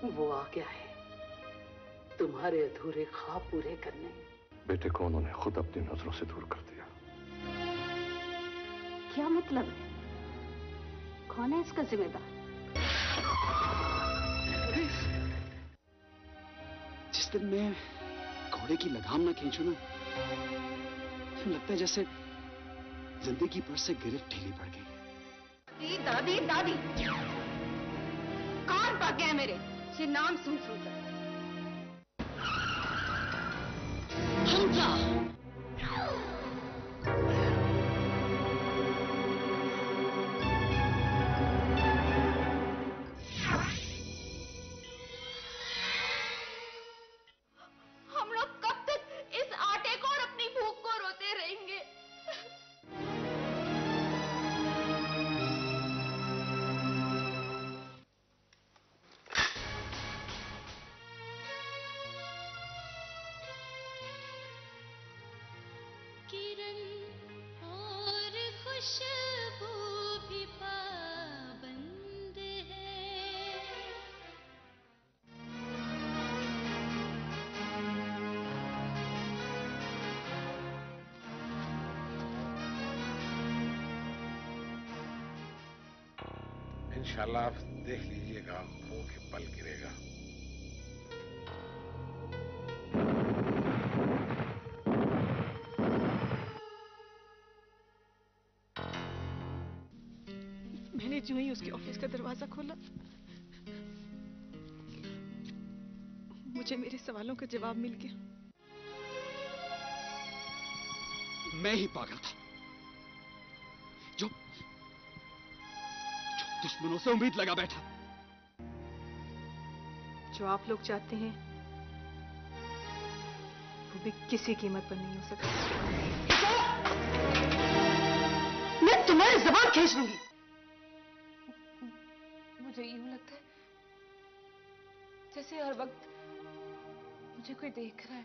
वो आ गया है तुम्हारे अधूरे ख्वाब पूरे करने। बेटे को उन्होंने खुद अपनी नजरों से दूर कर दिया। क्या मतलब है? कौन है इसका जिम्मेदार? जिस दिन मैं घोड़े की लगाम ना खींचू ना, लगता है जैसे जिंदगी पर से गिरफ्त ढीली पड़ गई। दादी दादी, कान पक गए मेरे ये नाम सुन सुनकर। हमजा, हम लोग कब तक इस आटे को और अपनी भूख को रोते रहेंगे? किरण और खुशबू भी पाबंद है। इंशाल्लाह आप देख लीजिएगा, मुंह के बल गिरेगा। मैंने जो ही उसके ऑफिस का दरवाजा खोला, मुझे मेरे सवालों का जवाब मिल गया। मैं ही पागल था जो दुश्मनों से उम्मीद लगा बैठा। जो आप लोग चाहते हैं वो भी किसी कीमत पर नहीं हो सकता। मैं तुम्हारी जबान खींच लूंगी। मुझे यूं लगता है जैसे हर वक्त मुझे कोई देख रहा है।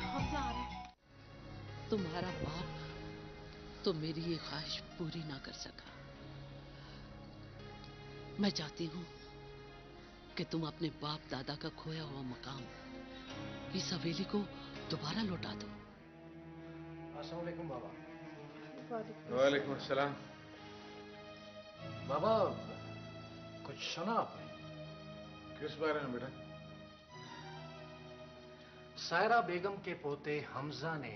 हमजा आ रहा है। तुम्हारा बाप तो मेरी ये ख्वाहिश पूरी ना कर सका। मैं चाहती हूं कि तुम अपने बाप दादा का खोया हुआ मकाम इस हवेली को दोबारा लौटा दो। अस्सलाम वालेकुम बाबा। वालेकुम अस्सलाम। बाबा कुछ सुना आपने? किस बारे में बेटा? सायरा बेगम के पोते हमजा ने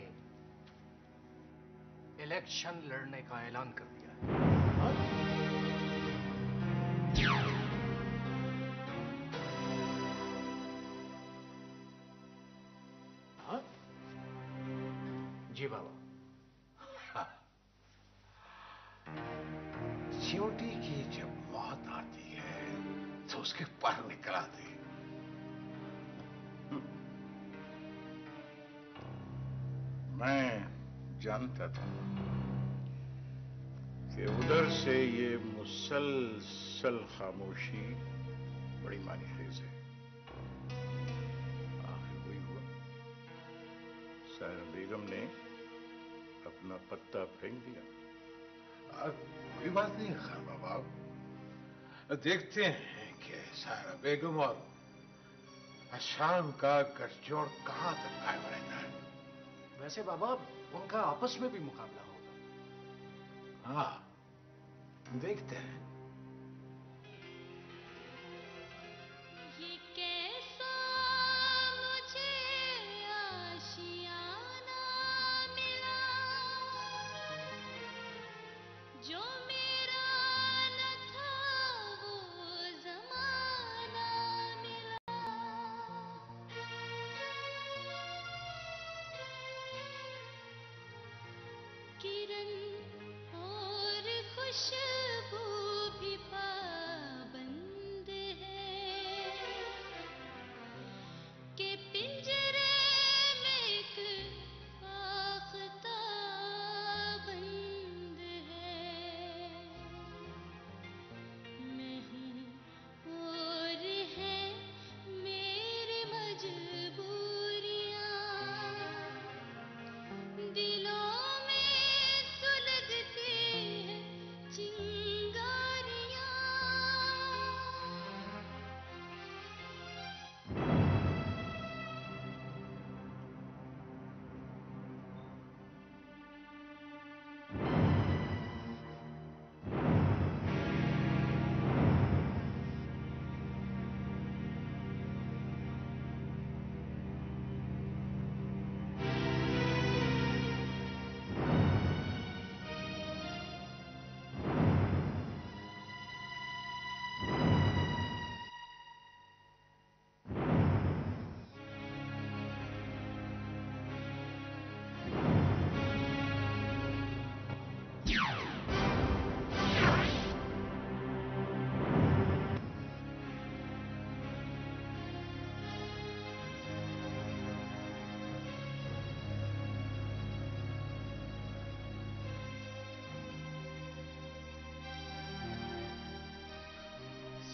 इलेक्शन लड़ने का ऐलान कर दिया है। हाँ? जी बाबा। चींटी की जब मौत आती है तो उसके पर निकल आते हैं। मैं जानता था कि उधर से ये मुसलसल खामोशी बड़ी मानीखेज है। आखिर वही हुआ। सायरा बेगम ने अपना पत्ता फेंक दिया। कोई बात नहीं खान बाबा, देखते हैं कि सायरा बेगम और अशान का गठजोड़ कहां तक कायम रहता है। वैसे बाबा उनका आपस में भी मुकाबला होगा। हाँ, देखते हैं। ये कैसा मुझे आशियाना मिला जो मेरा न था वो जमाना मिला। किरण और खुशबू भी पाबंद है कि पिंजरे में एक फाख्ता बंद है। मैं हूँ और है मेरी मजबूरियाँ दिल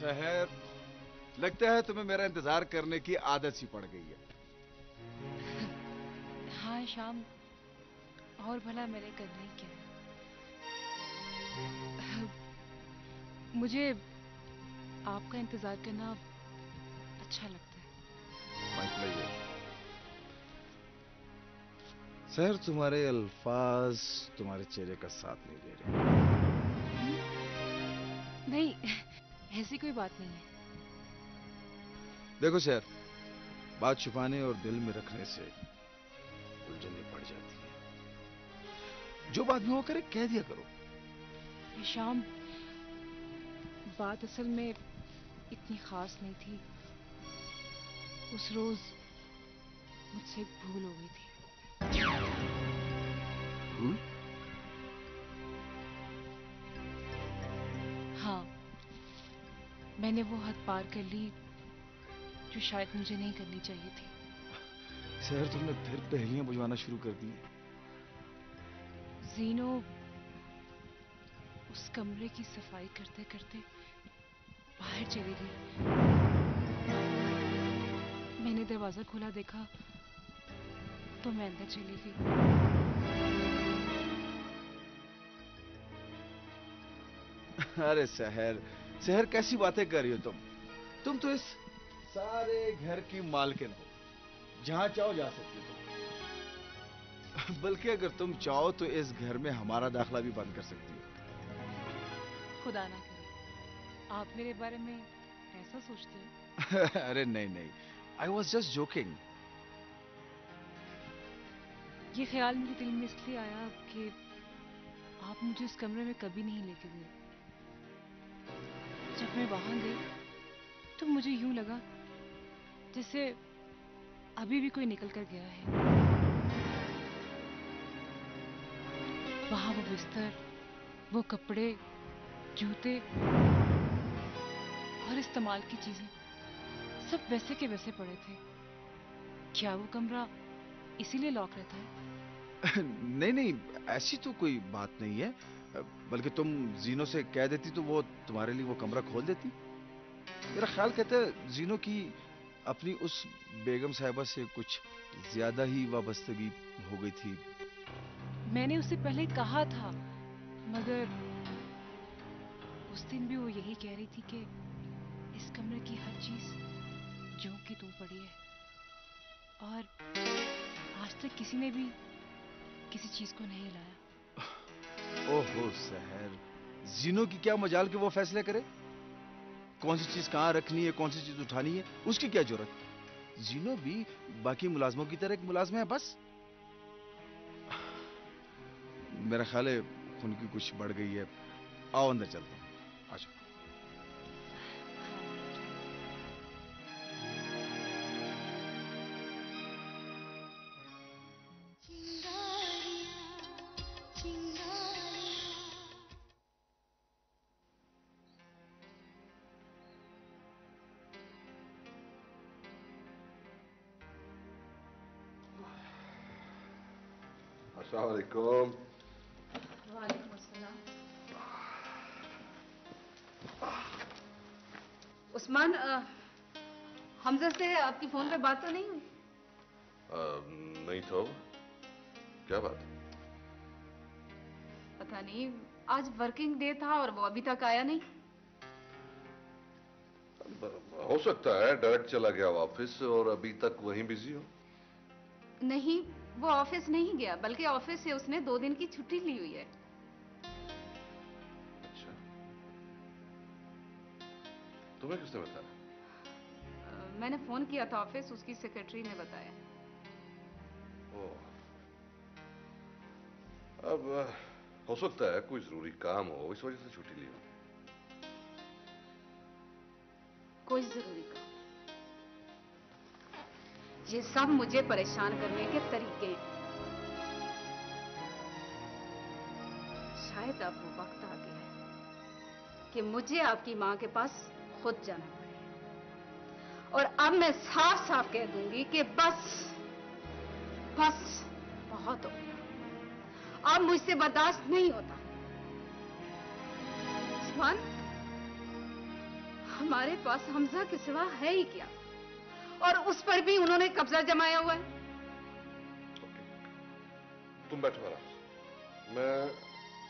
शहर, लगता है तुम्हें मेरा इंतजार करने की आदत सी पड़ गई है। हाँ शाम, और भला मैंने करना ही क्या है। मुझे आपका इंतजार करना अच्छा लगता है। My pleasure। शहर, तुम्हारे अल्फाज तुम्हारे चेहरे का साथ नहीं दे रहे। नहीं, ऐसी कोई बात नहीं है। देखो शहर, बात छुपाने और दिल में रखने से उलझने पड़ जाती है। जो बात में हो करे कह दिया करो। शाम, बात असल में इतनी खास नहीं थी। उस रोज मुझसे एक भूल हो गई थी। भूल? हाँ, मैंने वो हद पार कर ली जो शायद मुझे नहीं करनी चाहिए थी। शहर, तुमने फिर पहेलियां बुझवाना शुरू कर दी। जीनो उस कमरे की सफाई करते करते बाहर चली गई। मैंने दरवाजा खोला, देखा तो मैं अंदर चली गई। अरे शहर, शहर कैसी बातें कर रही हो तुम तो इस सारे घर की मालकिन हो, जहां चाहो जा सकती हो। बल्कि अगर तुम चाहो तो इस घर में हमारा दाखला भी बंद कर सकती हो। खुदा ना करे आप मेरे बारे में ऐसा सोचते हो। अरे नहीं नहीं, आई वॉज जस्ट जोकिंग। ये ख्याल मेरे दिल में इसलिए आया कि आप मुझे इस कमरे में कभी नहीं लेके गए। जब मैं वहां गई तो मुझे यूं लगा जैसे अभी भी कोई निकल कर गया है। वहां वो बिस्तर, वो कपड़े, जूते और इस्तेमाल की चीजें सब वैसे के वैसे पड़े थे। क्या वो कमरा इसीलिए लॉक रहता है? नहीं नहीं, ऐसी तो कोई बात नहीं है। बल्कि तुम जीनो से कह देती तो वो तुम्हारे लिए वो कमरा खोल देती। मेरा ख्याल कहता है जीनो की अपनी उस बेगम साहिबा से कुछ ज्यादा ही वाबस्तगी हो गई थी। मैंने उसे पहले कहा था, मगर उस दिन भी वो यही कह रही थी कि इस कमरे की हर चीज ज्यों की त्यों पड़ी है और आज तक किसी ने भी किसी चीज को नहीं लाया। ओहो शहर, जीनो की क्या मजाल कि वो फैसले करे कौन सी चीज कहां रखनी है, कौन सी चीज उठानी है। उसकी क्या जरूरत? जीनो भी बाकी मुलाजमों की तरह एक मुलाजमा है बस। मेरा ख्याल है खून की कुछ बढ़ गई है। आओ अंदर चलते हैं, आ जाओ। अस्सलाम वालेकुम। वालेकुम अस्सलाम। उस्मान, हमजा से आपकी फोन पे बात तो नहीं हुई? नहीं तो क्या बात? पता नहीं, आज वर्किंग डे था और वो अभी तक आया नहीं। हो सकता है डायरेक्ट चला गया ऑफिस और अभी तक वहीं बिजी हो। नहीं, वो ऑफिस नहीं गया, बल्कि ऑफिस से उसने 2 दिन की छुट्टी ली हुई है। अच्छा, तुम्हें किसने बताया? मैंने फोन किया था ऑफिस, उसकी सेक्रेटरी ने बताया। ओह, अब हो सकता है कोई जरूरी काम हो, इस वजह से छुट्टी ली हो। कोई जरूरी काम? ये सब मुझे परेशान करने के तरीके हैं। शायद अब वो वक्त आ गया है कि मुझे आपकी मां के पास खुद जाना पड़े। और अब मैं साफ साफ कह दूंगी कि बस बस बहुत हो गया, अब मुझसे बर्दाश्त नहीं होता। उस्मान, हमारे पास हमजा के सिवा है ही क्या, और उस पर भी उन्होंने कब्जा जमाया हुआ है। तुम बैठो आराम से, मैं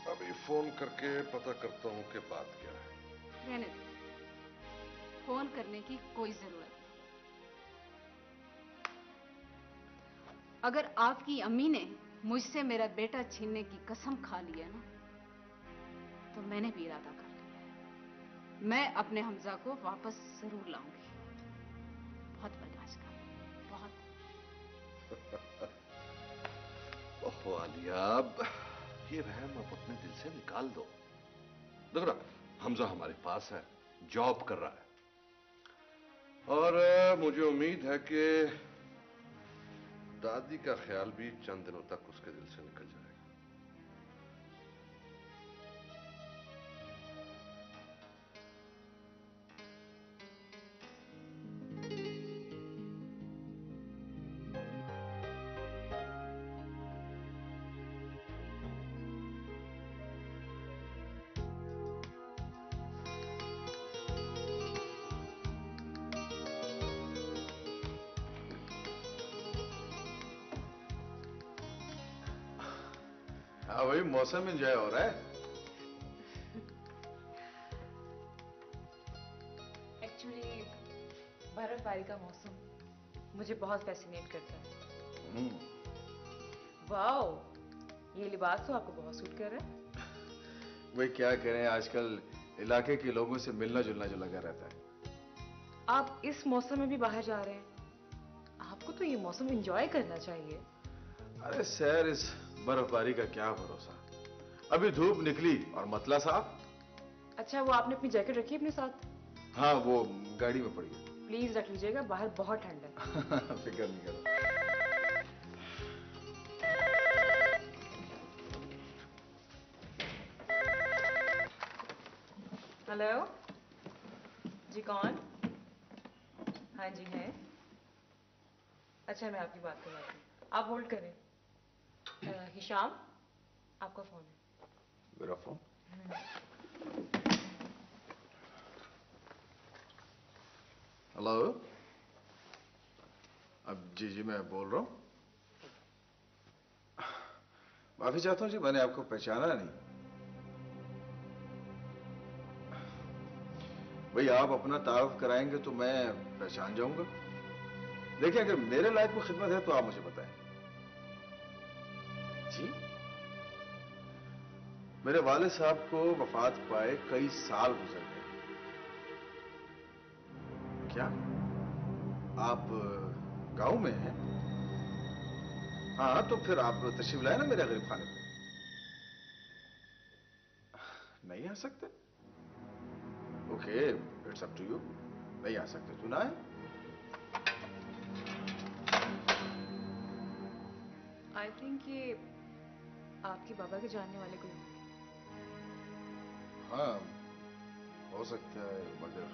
अभी फोन करके पता करता हूं कि बात क्या है। रहने दो, फोन करने की कोई जरूरत नहीं। अगर आपकी अम्मी ने मुझसे मेरा बेटा छीनने की कसम खा ली है ना, तो मैंने भी इरादा कर लिया है। मैं अपने हमजा को वापस जरूर लाऊंगी। बहुत बर्दाश्त कर, बहुत। ओहो आलिया, अब ये वहम आप अपने दिल से निकाल दो। देखो ना, हमजा हमारे पास है, जॉब कर रहा है, और मुझे उम्मीद है कि दादी का ख्याल भी चंद दिनों तक उसके दिल से निकल जाएगा। हाँ भाई, मौसम एंजॉय हो रहा है। एक्चुअली बर्फबारी का मौसम मुझे बहुत फैसिनेट करता है। वाओ, ये लिबास तो आपको बहुत सूट कर रहा है। भाई क्या करें, आजकल इलाके के लोगों से मिलना जुलना जो लगा रहता है। आप इस मौसम में भी बाहर जा रहे हैं, आपको तो ये मौसम एंजॉय करना चाहिए। अरे सैर, इस बर्फबारी का क्या भरोसा, अभी धूप निकली और मतला साफ। अच्छा, वो आपने अपनी जैकेट रखी अपने साथ? हाँ, वो गाड़ी में पड़ी है। प्लीज रख लीजिएगा, बाहर बहुत ठंड है। फिक्र नहीं करो। हेलो जी, कौन? हाँ जी है। अच्छा, मैं आपकी बात करवाती हूँ, आप होल्ड करें। हिशाम, आपका फोन है। मेरा फोन? हेलो। अब जी जी मैं बोल रहा हूँ। माफी चाहता हूँ जी, मैंने आपको पहचाना नहीं। भाई आप अपना तारुफ कराएंगे तो मैं पहचान जाऊंगा। देखिए, अगर मेरे लायक कोई खिदमत है तो आप मुझे बताएं। जी, मेरे वालिद साहब को वफात पाए कई साल गुजर गए। क्या आप गांव में हैं? हाँ, तो फिर आप तशरीफ लाए ना मेरे गरीब खाने पे। नहीं आ सकते? Okay, it's up to you. नहीं आ सकते तो ना आए। आई थिंक ये आपके बाबा के जानने वाले कोई होंगे। हाँ, हो सकता है, मगर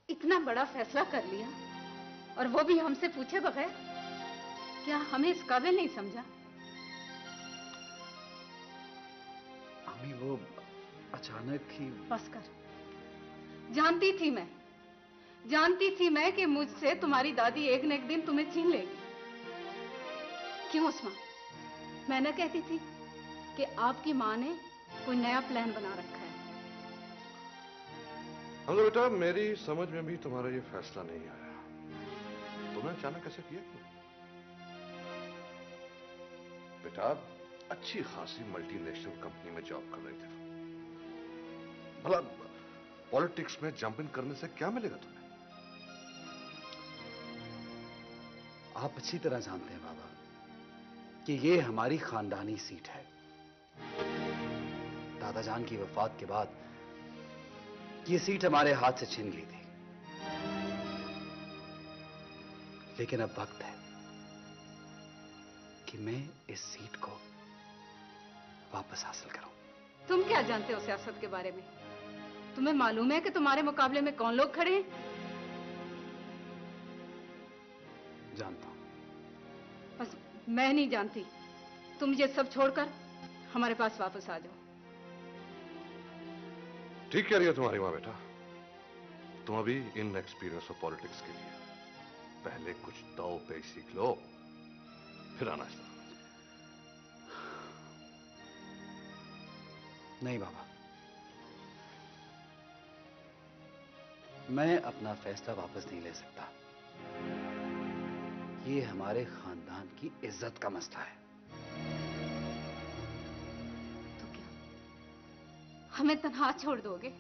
इतना बड़ा फैसला कर लिया, और वो भी हमसे पूछे बगैर। क्या हमें इस काबिल नहीं समझा? अम्मी, वो अचानक ही। बस कर। जानती थी मैं कि मुझसे तुम्हारी दादी एक न एक दिन तुम्हें छीन लेगी। क्यों उस्मा, मैं न कहती थी कि आपकी माँ ने कोई नया प्लान बना रखा है। हमजा बेटा, मेरी समझ में भी तुम्हारा ये फैसला नहीं आया। तुमने अचानक ऐसा किया क्यों? बेटा, अच्छी खासी मल्टीनेशनल कंपनी में जॉब कर रहे थे। भला पॉलिटिक्स में जंप इन करने से क्या मिलेगा तुम्हें? आप अच्छी तरह जानते हैं बाबा कि ये हमारी खानदानी सीट है। दादाजान की वफात के बाद ये सीट हमारे हाथ से छीन ली थी, लेकिन अब वक्त है कि मैं इस सीट को वापस हासिल करूं। तुम क्या जानते हो सियासत के बारे में? तुम्हें मालूम है कि तुम्हारे मुकाबले में कौन लोग खड़े हैं? जानता हूं। बस मैं नहीं जानती। तुम ये सब छोड़कर हमारे पास वापस आ जाओ। ठीक कह रही है तुम्हारी माँ बेटा। तुम अभी इन एक्सपीरियंस ऑफ पॉलिटिक्स के लिए पहले कुछ दाव पे सीख लो, फिर आना इस तरफ। नहीं बाबा, मैं अपना फैसला वापस नहीं ले सकता। ये हमारे खानदान की इज्जत का मसला है। तो क्या हमें तन्हा छोड़ दोगे?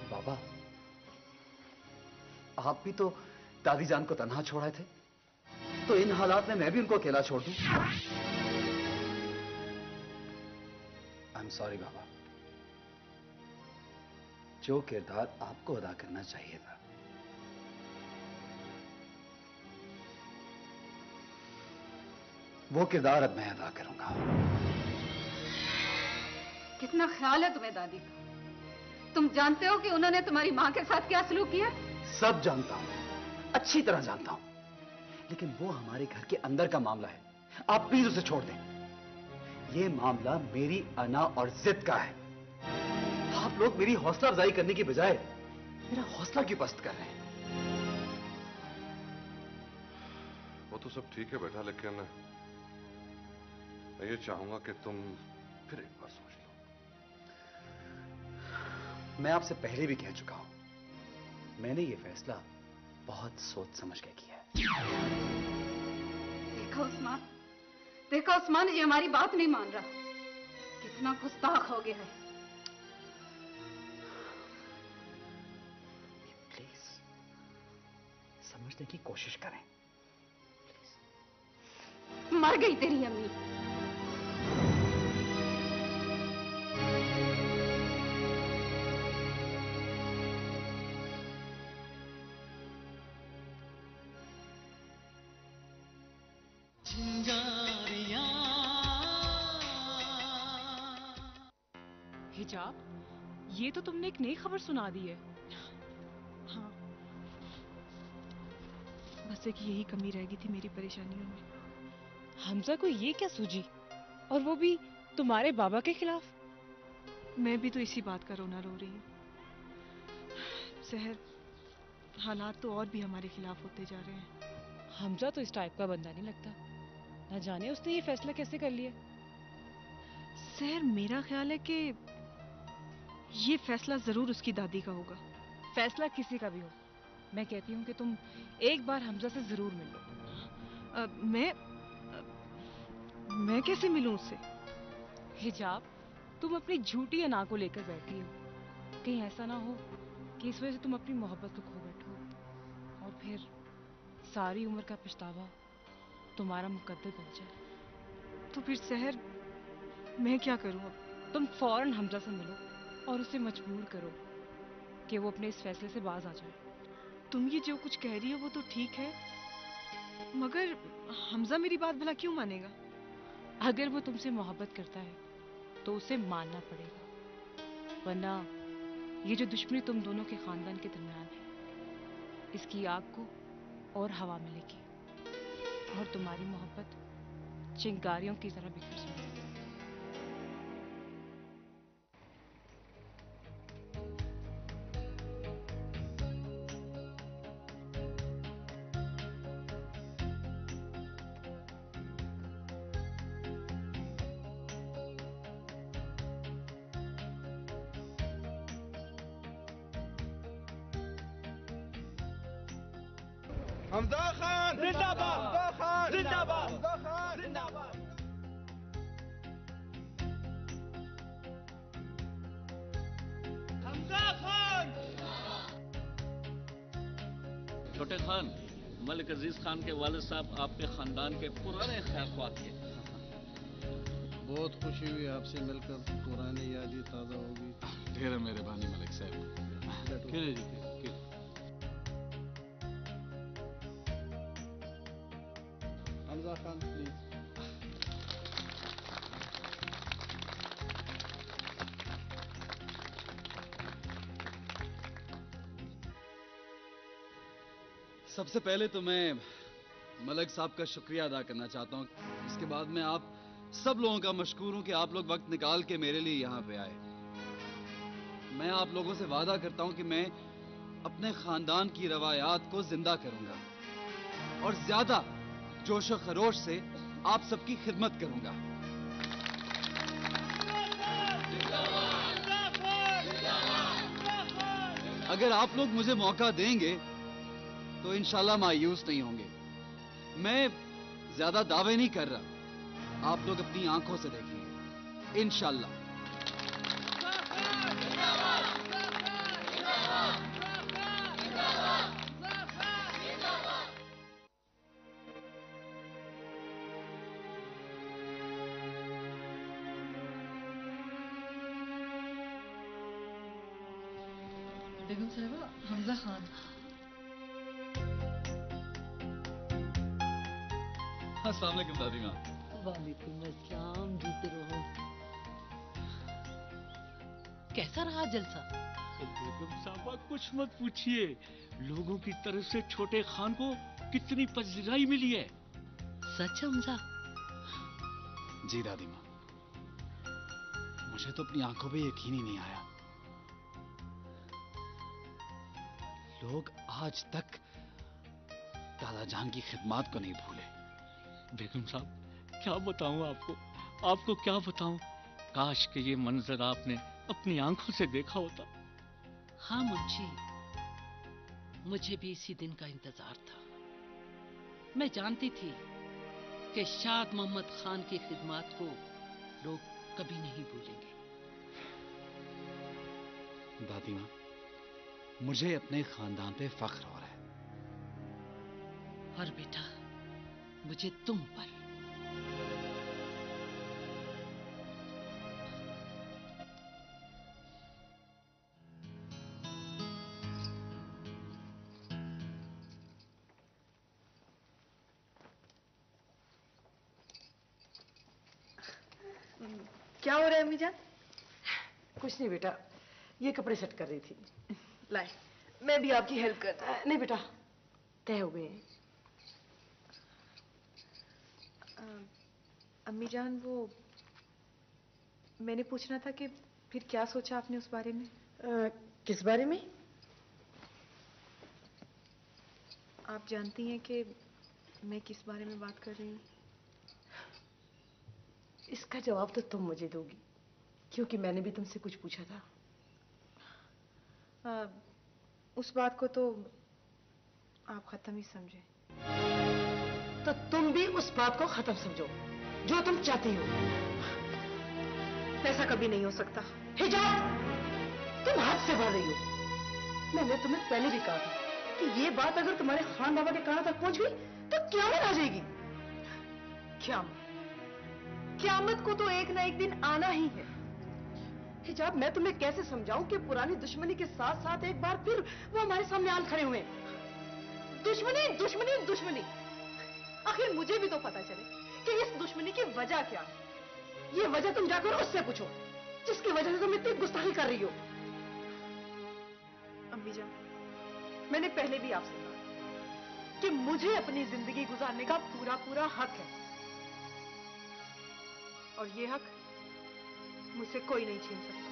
बाबा, आप भी तो दादी जान को तन्हा छोड़े थे, तो इन हालात में मैं भी उनको अकेला छोड़ दूं? आई एम सॉरी बाबा। जो किरदार आपको अदा करना चाहिए था, वो किरदार अब मैं अदा करूंगा। कितना ख्याल है तुम्हें दादी का? तुम जानते हो कि उन्होंने तुम्हारी मां के साथ क्या सलूक किया? सब जानता हूं, अच्छी तरह जानता हूं, लेकिन वो हमारे घर के अंदर का मामला है। आप प्लीज उसे छोड़ दें। ये मामला मेरी अना और जिद का है। आप लोग मेरी हौसला अफजाई करने की बजाय मेरा हौसला क्यों पस्त कर रहे हैं? वो तो सब ठीक है बेटा, लेकिन मैं ये चाहूंगा कि तुम फिर एक बार सोच लो। मैं आपसे पहले भी कह चुका हूं, मैंने ये फैसला बहुत सोच समझ के किया है। देखो उस्मान, ये हमारी बात नहीं मान रहा। कितना गुस्ताख हो गया है। प्लीज समझने की कोशिश करें। मर गई तेरी अम्मी। हिजाब, ये तो तुमने एक नई खबर सुना दी है। हाँ, बस एक यही कमी रह गई थी मेरी परेशानियों में। हमजा को ये क्या सूझी, और वो भी तुम्हारे बाबा के खिलाफ? मैं भी तो इसी बात का रोना रो रही हूँ। सहर, हालात तो और भी हमारे खिलाफ होते जा रहे हैं। हमजा तो इस टाइप का बंदा नहीं लगता। ना जाने उसने ये फैसला कैसे कर लिया। सहर, मेरा ख्याल है कि ये फैसला जरूर उसकी दादी का होगा। फैसला किसी का भी हो, मैं कहती हूँ कि तुम एक बार हमजा से जरूर मिल लो। मैं कैसे मिलूं उससे? हिजाब, तुम अपनी झूठी अना को लेकर बैठी हो। कहीं ऐसा ना हो कि इस वजह से तुम अपनी मोहब्बत को खो बैठो, और फिर सारी उम्र का पछतावा तुम्हारा मुकद्दर बन जाए। तो फिर सहर, मैं क्या करूं अब? तुम फौरन हमजा से मिलो और उसे मजबूर करो कि वो अपने इस फैसले से बाज आ जाए। तुम ये जो कुछ कह रही हो वो तो ठीक है, मगर हमजा मेरी बात भला क्यों मानेगा? अगर वो तुमसे मोहब्बत करता है तो उसे मानना पड़ेगा, वरना ये जो दुश्मनी तुम दोनों के खानदान के दरमियान है, इसकी आग को और हवा मिलेगी और तुम्हारी मोहब्बत चिंगारियों की तरह बिखर जाएगी। हमजा खान जिंदाबाद, हमजा खान जिंदाबाद, हमजा खान जिंदाबाद। हमजा खान। छोटे खान, मलिक अजीज खान के वालिद साहब आपके खानदान के पुराने खैर ख्वाह थे। बहुत खुशी हुई आपसे मिलकर, पुरानी यादें ताज़ा होगी। ढेर मेहरबानी मलिक साहब। खेले जी खेले। हमजा खान प्लीज। सबसे पहले तो मैं मलिक साहब का शुक्रिया अदा करना चाहता हूँ। इसके बाद मैं आप सब लोगों का मशकूर हूं कि आप लोग वक्त निकाल के मेरे लिए यहाँ पे आए। मैं आप लोगों से वादा करता हूं कि मैं अपने खानदान की रवायात को जिंदा करूंगा और ज्यादा जोश और खरोश से आप सबकी खिदमत करूंगा। अगर आप लोग मुझे मौका देंगे तो इंशाल्लाह मायूस नहीं होंगे। मैं ज्यादा दावे नहीं कर रहा, आप लोग अपनी आंखों से देखेंगे इंशाल्लाह। बेगम साहिबा, हमजा खान। अस्सलाम वालेकुम दादी माँ। वालेकुम अस्सलाम, जीते रहो। कैसा रहा जलसा? बेगम साहबा कुछ मत पूछिए, लोगों की तरफ से छोटे खान को कितनी पजराई मिली है। सच हमजा? जी दादी माँ, मुझे तो अपनी आंखों पे यकीन ही नहीं आया। लोग आज तक दादा जान की खिदमत को नहीं भूले। बेगम साहब क्या बताऊं आपको क्या बताऊं। काश कि ये मंजर आपने अपनी आंखों से देखा होता। हाँ मुंशी, मुझे भी इसी दिन का इंतजार था। मैं जानती थी कि शाद मोहम्मद खान की खिदमत को लोग कभी नहीं भूलेंगे। दादी माँ, मुझे अपने खानदान पे फख्र हो रहा है। और बेटा, मुझे तुम पर। क्या हो रहा है अम्मी जान? कुछ नहीं बेटा, ये कपड़े सेट कर रही थी। लाए, मैं भी आपकी हेल्प कर। नहीं बेटा, तय हो गए हैं। अम्मी जान, वो मैंने पूछना था कि फिर क्या सोचा आपने उस बारे में? किस बारे में? आप जानती हैं कि मैं किस बारे में बात कर रही हूँ? इसका जवाब तो तुम मुझे दोगी, क्योंकि मैंने भी तुमसे कुछ पूछा था। उस बात को तो आप खत्म ही समझे। तो तुम भी उस बात को खत्म समझो जो तुम चाहती हो। ऐसा कभी नहीं हो सकता। हिजाब, तुम हद से बढ़ रही हो। मैंने तुम्हें पहले भी कहा था कि ये बात अगर तुम्हारे खान बाबा के कानों तक पहुंच गई तो क़यामत आ जाएगी। क़यामत को तो एक ना एक दिन आना ही है। हिजाब, मैं तुम्हें कैसे समझाऊं कि पुरानी दुश्मनी के साथ साथ एक बार फिर वो हमारे सामने आन खड़े हुए हैं। दुश्मनी दुश्मनी दुश्मनी। आखिर मुझे भी तो पता चले कि इस दुश्मनी की वजह क्या है। ये वजह तुम जाकर उससे पूछो जिसकी वजह से तुम इतनी गुस्ताखी कर रही हो। अम्मी जान, मैंने पहले भी आपसे कहा कि मुझे अपनी जिंदगी गुजारने का पूरा पूरा हक है, और ये हक मुझसे कोई नहीं छीन सकता।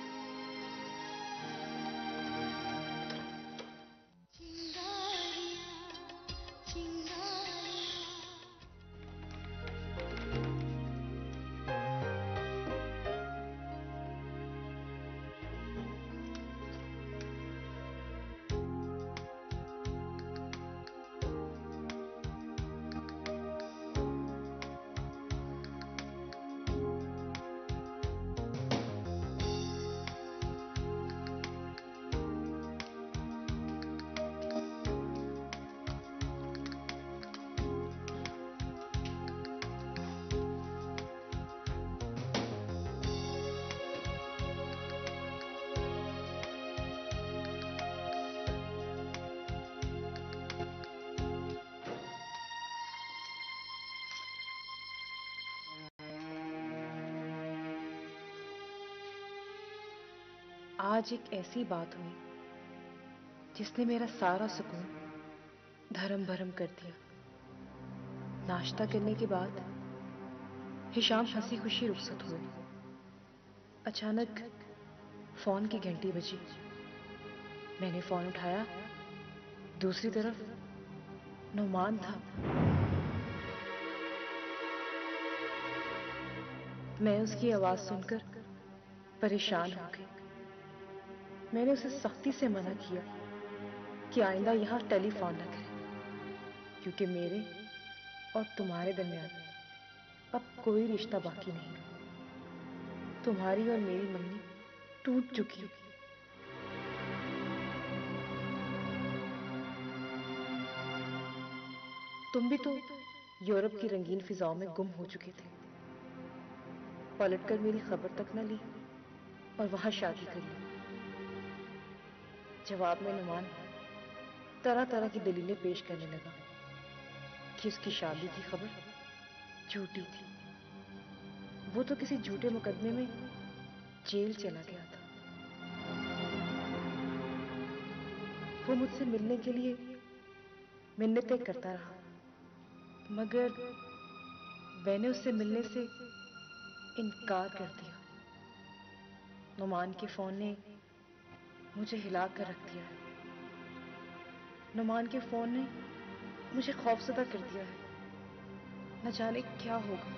आज एक ऐसी बात हुई जिसने मेरा सारा सुकून धर्म भरम कर दिया। नाश्ता करने के बाद हिशाम हंसी खुशी रुखसत हुए। अचानक फोन की घंटी बजी। मैंने फोन उठाया। दूसरी तरफ नुमान था। मैं उसकी आवाज सुनकर परेशान हो गई। मैंने उसे सख्ती से मना किया कि आइंदा यहां टेलीफोन न करे, क्योंकि मेरे और तुम्हारे दरमियान अब कोई रिश्ता बाकी नहीं। तुम्हारी और मेरी मंगनी टूट चुकी है। तुम भी तो यूरोप की रंगीन फिजाओं में गुम हो चुके थे। पलटकर मेरी खबर तक न ली और वहां शादी कर ली। जवाब में नुमान तरह तरह की दलीलें पेश करने लगा कि उसकी शादी की खबर झूठी थी। वो तो किसी झूठे मुकदमे में जेल चला गया था। वो मुझसे मिलने के लिए मिन्नतें करता रहा, मगर मैंने उससे मिलने से इनकार कर दिया। नुमान के फोन ने मुझे हिला कर रख दिया है। नुमान के फोन ने मुझे खौफजदा कर दिया है। न जाने क्या होगा।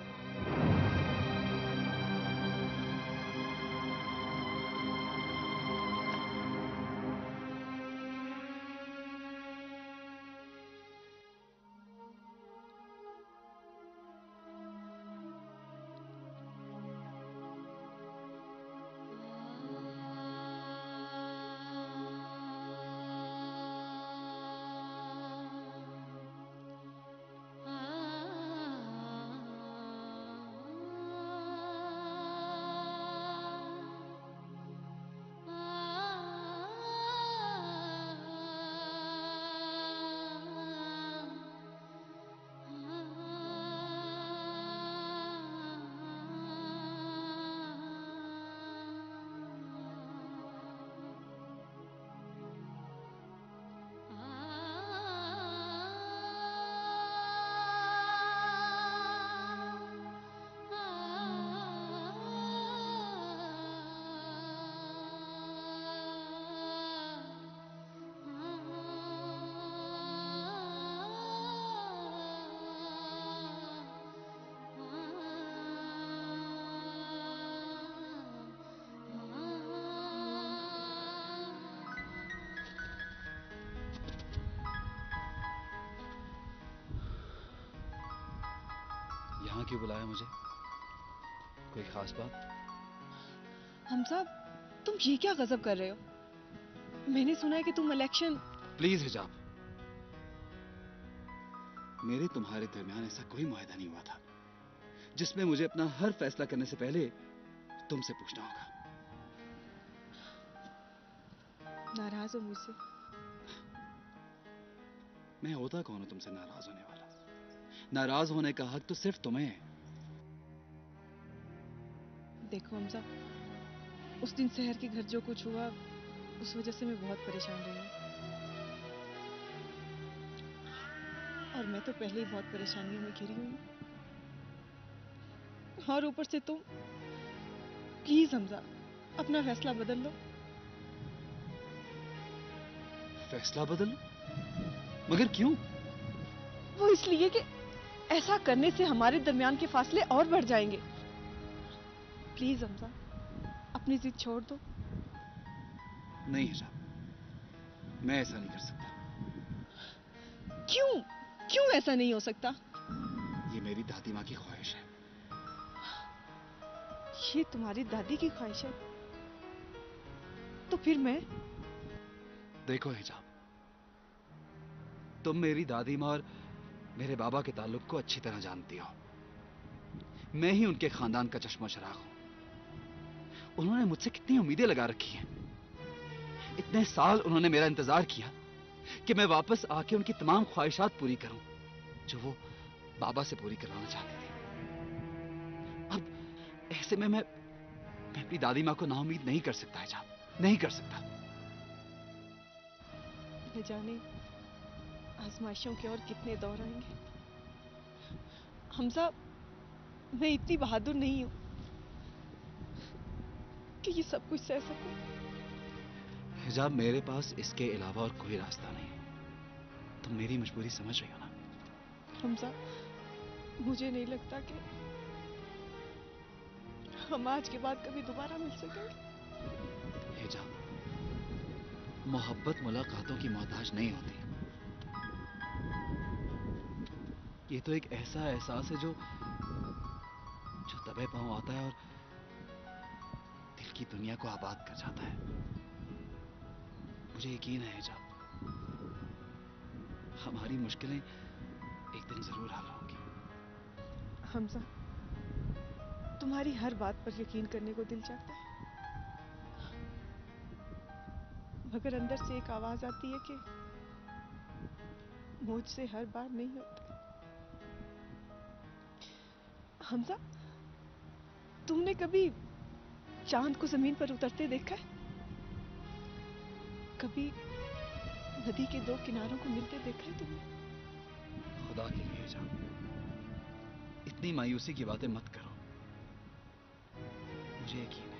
यहाँ क्यों बुलाया मुझे? कोई खास बात? हमजा, तुम ये क्या गजब कर रहे हो? मैंने सुना है कि तुम इलेक्शन। प्लीज हिजाब, मेरे तुम्हारे दरमियान ऐसा कोई मुआहदा नहीं हुआ था जिसमें मुझे अपना हर फैसला करने से पहले तुमसे पूछना होगा। नाराज हो मुझसे? मैं होता कौन हूं तुमसे नाराज होने वाला? नाराज होने का हक तो सिर्फ तुम्हें है। देखो हमजा, उस दिन शहर के घर जो कुछ हुआ उस वजह से मैं बहुत परेशान रही हूँ। और मैं तो पहले ही बहुत परेशानियों में घिरी हुई हूँ, और ऊपर से तुम। प्लीज हमजा, अपना फैसला बदल लो। फैसला बदल? मगर क्यों? वो इसलिए कि ऐसा करने से हमारे दरमियान के फासले और बढ़ जाएंगे। प्लीज हमजा, अपनी जिद छोड़ दो। नहीं हिजाब, मैं ऐसा नहीं कर सकता। क्यों? क्यों ऐसा नहीं हो सकता? ये मेरी दादी माँ की ख्वाहिश है। ये तुम्हारी दादी की ख्वाहिश है? तो फिर मैं? देखो हिजाब, तुम मेरी दादी माँ और मेरे बाबा के ताल्लुक को अच्छी तरह जानती हो। मैं ही उनके खानदान का चश्मा चराग हूं। उन्होंने मुझसे कितनी उम्मीदें लगा रखी हैं। इतने साल उन्होंने मेरा इंतजार किया कि मैं वापस आके उनकी तमाम ख्वाहिशात पूरी करूं जो वो बाबा से पूरी करवाना चाहते थे। अब ऐसे में मैं अपनी दादी माँ को नाउम्मीद नहीं कर सकता हिजाब, नहीं कर सकता। न जाने आजमाइशों के और कितने दौर आएंगे। हमजा, मैं इतनी बहादुर नहीं हूं कि ये सब कुछ सह सकूं। हिजाब, मेरे पास इसके अलावा और कोई रास्ता नहीं है। तुम मेरी मजबूरी समझ रही हो ना? हमजा, मुझे नहीं लगता कि हम आज के बाद कभी दोबारा मिल सकेंगे। हिजाब, मोहब्बत मुलाकातों की मोहताज नहीं होती। ये तो एक ऐसा एहसास है जो दबे पांव आता है और दिल की दुनिया को आबाद कर जाता है। मुझे यकीन है हिजाब, हमारी मुश्किलें एक दिन जरूर हल होंगी। हमजा, तुम्हारी हर बात पर यकीन करने को दिल चाहता है, मगर अंदर से एक आवाज आती है कि मुझसे हर बार नहीं होता। हमजा, तुमने कभी चांद को जमीन पर उतरते देखा है? कभी नदी के दो किनारों को मिलते देखा है तुमने? खुदा के लिए हिजाब, इतनी मायूसी की बातें मत करो। मुझे यकीन है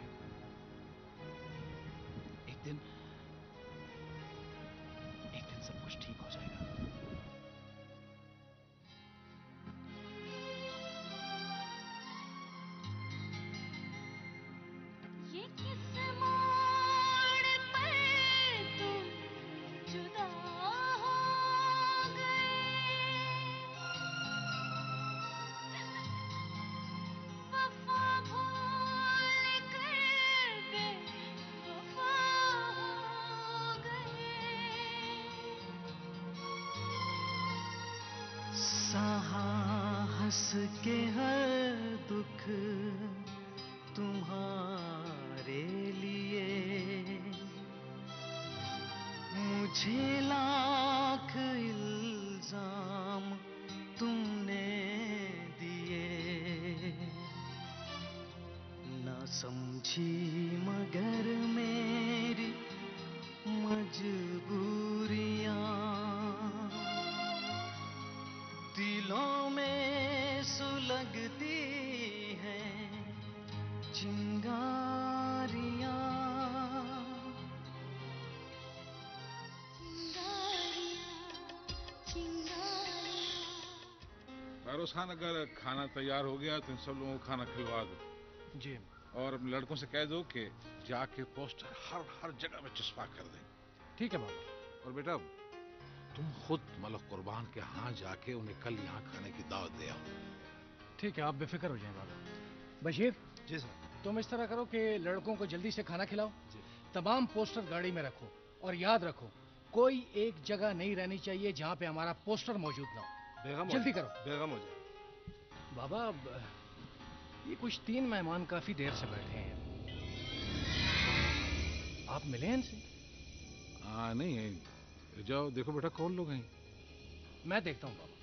एक दिन सब कुछ ठीक हो जाएगा। ये किस मोड़ पर तुम जुदा हो गए, वफा भूल कर बेवफा हो गए। सहा हंस के हर दुख तुम्हारे लिए, मुझे लाख इल्जाम तुमने दिए, ना समझी मगर मेरी मजबूरियां, दिलों में सुलगती हैं चिंगारियां। फारोज खान, अगर खाना तैयार हो गया तो इन सब लोगों को खाना खिलवा दो। जी। और अपने लड़कों से कह दो कि जाके पोस्टर हर जगह में चस्पा कर दें। ठीक है बाबा। और बेटा, तुम खुद मलक कुर्बान के यहाँ जाके उन्हें कल यहाँ खाने की दावत दे आओ। ठीक है, आप बेफिक्र हो जाएं बाबा। बशीर जी सर, तुम इस तरह करो कि लड़कों को जल्दी से खाना खिलाओ, तमाम पोस्टर गाड़ी में रखो, और याद रखो कोई एक जगह नहीं रहनी चाहिए जहाँ पे हमारा पोस्टर मौजूद ना हो। जल्दी करो। बेगम हो जाए। बाबा, ये कुछ 3 मेहमान काफी देर से बैठे हैं, आप मिले हैं इनसे? हाँ, नहीं है। जाओ देखो बेटा, कौन लोग हैं? मैं देखता हूँ बाबा।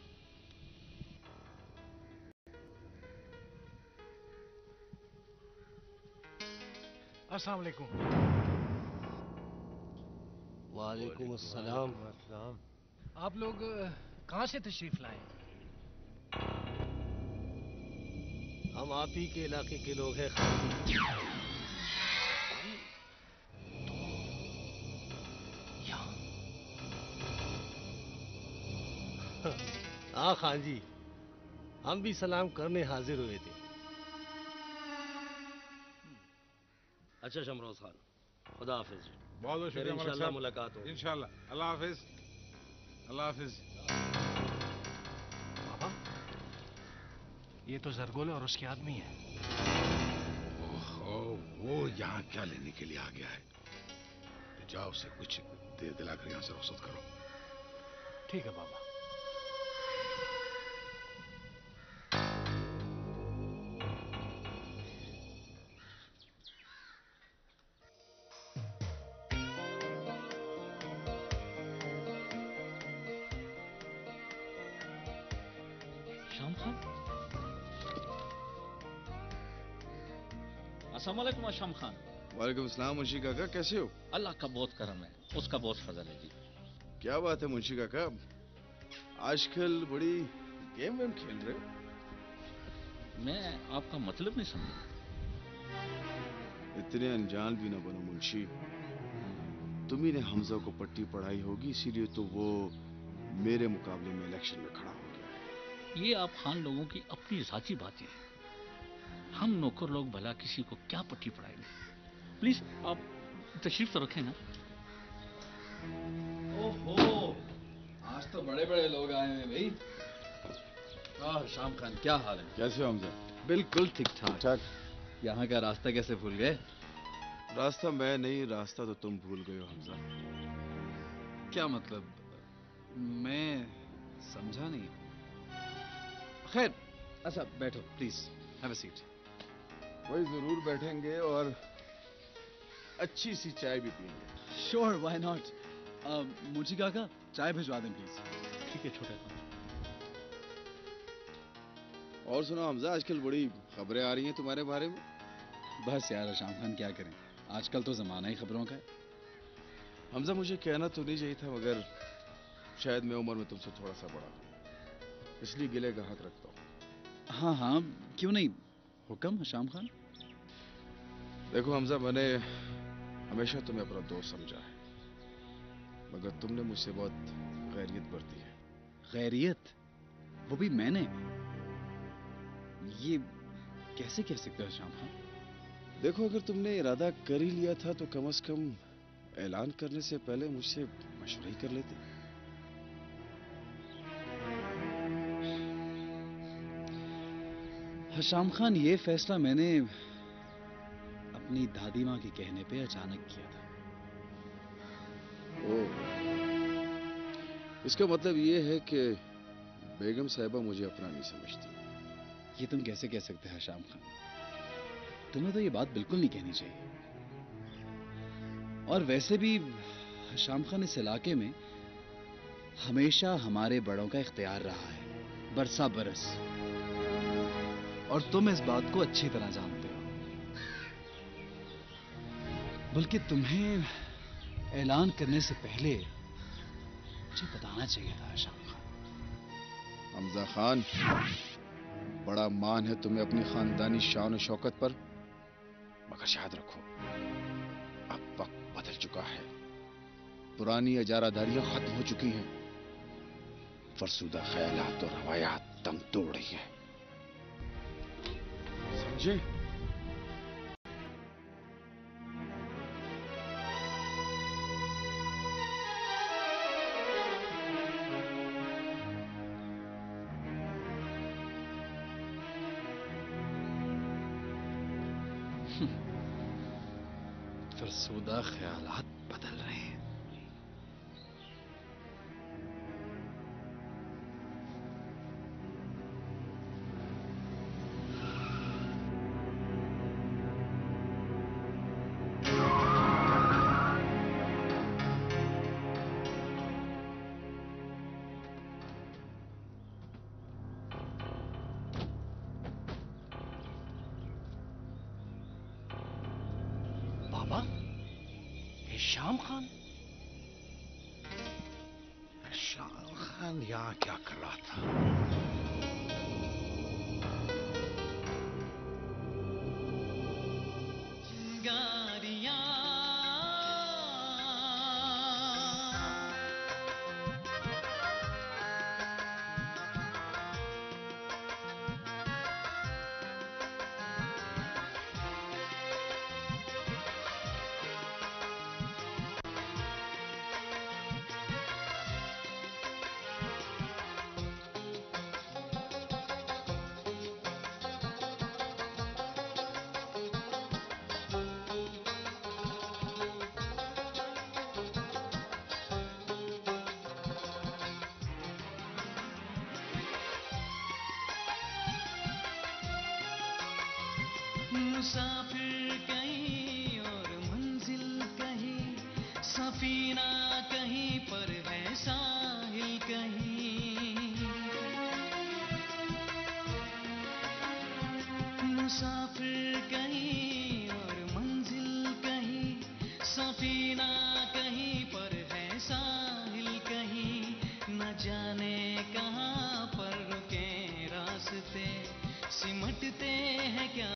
अस्सलाम वालेकुम। वालेकुम अस्सलाम। आप लोग कहाँ से तशरीफ लाए? हम आप ही के इलाके के लोग हैं खान जी। हाँ खान जी, हम भी सलाम करने हाजिर हुए थे। अच्छा शमरोज खान, खुदा हाफिज। बहुत बहुत शुक्रिया मलिक इंशाल्लाह साहब। मुलाकात होगी। इंशाल्लाह। अल्लाह हाफिज। अल्लाह हाफिज। बाबा, ये तो जरगोल और उसके आदमी है। ओहो, वो यहाँ क्या लेने के लिए आ गया है? तो जाओ उसे कुछ दे दिलाकर यहाँ से रुखसत करो। ठीक है बाबा। शाम खान, अस्सलाम वालेकुम शाम खान। वालेकुम सलाम मुंशी काका, कैसे हो? अल्लाह का बहुत करम है, उसका बहुत फजल है जी। क्या बात है मुंशी काका, आजकल बड़ी गेम वेम खेल रहे हो। मैं आपका मतलब नहीं समझा। इतने अनजान भी ना बनो मुंशी। तुम्ही ने हमजा को पट्टी पढ़ाई होगी, इसीलिए तो वो मेरे मुकाबले में इलेक्शन में खड़ा हो गया। ये आप खान लोगों की अपनी जाती बातें हैं। हम नौकर लोग भला किसी को क्या पट्टी पढ़ाएंगे। प्लीज आप तशरीफ तो रखें ना। ओहो, आज तो बड़े बड़े लोग आए हैं भाई। शाम खान, क्या हाल है? कैसे हो हमजा? बिल्कुल ठीक ठाक। ठीक। यहाँ का रास्ता कैसे भूल गए? रास्ता मैं नहीं, रास्ता तो तुम भूल गए हो हमजा। क्या मतलब? मैं समझा नहीं। खैर, अच्छा बैठो प्लीज, हैव अ सीट। वही जरूर बैठेंगे और अच्छी सी चाय भी पियेंगे। Sure, why not. मुंशी काका, चाय भिजवा दें प्लीज। ठीक है छोटे खान। और सुनो हमजा, आजकल बड़ी खबरें आ रही हैं तुम्हारे बारे में। बस यार शाम खान, क्या करें, आजकल तो जमाना ही खबरों का है। हमजा मुझे कहना तो नहीं चाहिए था, मगर शायद मैं उम्र में तुमसे थोड़ा सा बड़ा हूं, इसलिए गिले का हक रखता हूं। हाँ हाँ, क्यों नहीं, हुक्म शाम खान। देखो हमजा, मैंने हमेशा तुम्हें अपना दोस्त समझा है, मगर तुमने मुझसे बहुत गैरियत बरती है। गैरियत? वो भी मैंने? ये कैसे कह सकते हो शाम खान? देखो, अगर तुमने इरादा कर ही लिया था तो कम से कम ऐलान करने से पहले मुझसे मशवरा ही कर लेते। शाम खान, ये फैसला मैंने अपनी दादी माँ के कहने पे अचानक किया था। ओह, इसका मतलब ये है कि बेगम साहिबा मुझे अपना नहीं समझती। ये तुम कैसे कह सकते हैं शाम खान? तुम्हें तो ये बात बिल्कुल नहीं कहनी चाहिए। और वैसे भी शाम खान, इस इलाके में हमेशा हमारे बड़ों का इख्तियार रहा है, बरसा बरस, और तुम इस बात को अच्छी तरह जानते हो। बल्कि तुम्हें ऐलान करने से पहले मुझे बताना चाहिए था शाम खान। हमजा खान, बड़ा मान है तुम्हें अपनी खानदानी शान और शौकत पर, मगर याद रखो, अब वक्त बदल चुका है। पुरानी इजारादारियां खत्म हो चुकी हैं। फरसूदा ख्यालात और रवायात दम तोड़ रही हैं, समझे? फरसूदा ख्यालात बदल रहे हैं। बाबा, ये शाम खान? शाम खान यहाँ क्या कर रहा था? मुसाफिर कहीं और मंजिल कहीं, सफीना कहीं पर है साहिल कहीं। मुसाफिर कहीं और मंजिल कहीं, सफीना कहीं पर है साहिल कहीं। न जाने रिश्ते सिमटते हैं क्या